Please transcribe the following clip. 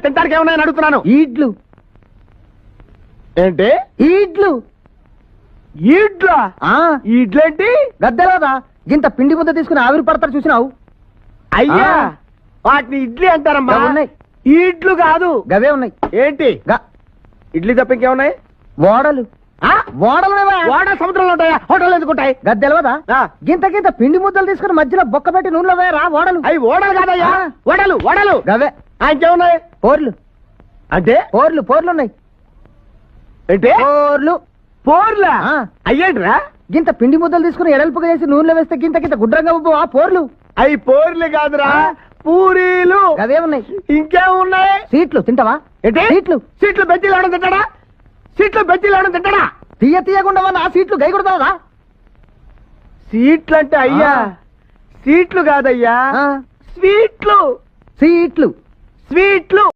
తింటానికి ఏమన్నాయని అడుగుతున్నాను. ఈడ్లు. ఏంటి ఈడ్లు? ఈడ్లా? ఈడ్లేంటి? గద్దెలోదా గింత పిండి ముద్ద తీసుకుని ఆవిరి పడతారు చూసినావు? అయ్యా వాటిని ఇడ్లీ అంటారమ్మా. ఉన్నాయి. ఈడ్లు కాదు, గవే ఉన్నాయి. ఏంటి ఇడ్లీ తప్ప ఇంకేమున్నాయి? ఓడలు. ఓడలు ఓడ సముద్రంలో ఉంటాయా? హోటల్ ఎందుకుంటాయి? గద్దెలవదా గింత గింత పిండి ముద్దలు తీసుకుని మధ్యలో బొక్క పెట్టి నూనెలో వేయరా ఓడలు? అవి ఓడలు కాదయ్యా, ఓడలు. ఓడలు గవే. ఇంకేమున్నాయి? పోర్లు. అంటే పోర్లున్నాయి. ఏంటి పోర్లు? పోర్లా? అయ్యేంట్రా? గింత పిండి ముద్దలు తీసుకుని ఎడల్పుగా చేసి నూనెలో వేస్తే గింత గింత గుడ్రంగా ఉబ్బు పోర్లు. అవి పోర్లు కాదురా, పూరీలు. అవే ఉన్నాయి. ఇంకేమున్నాయి? సీట్లు తింటావా? ఏంటి సీట్లు? సీట్లు బెజ్జీలు ఏమైనా తింటాడా? సీట్లు బెజ్జీలు ఏమైనా తింటాడా? తీయకుండా ఆ సీట్లు గై కొడతావా? సీట్లు అంటే అయ్యా సీట్లు కాదయ్యా, స్వీట్లు. సీట్లు. స్వీట్లు.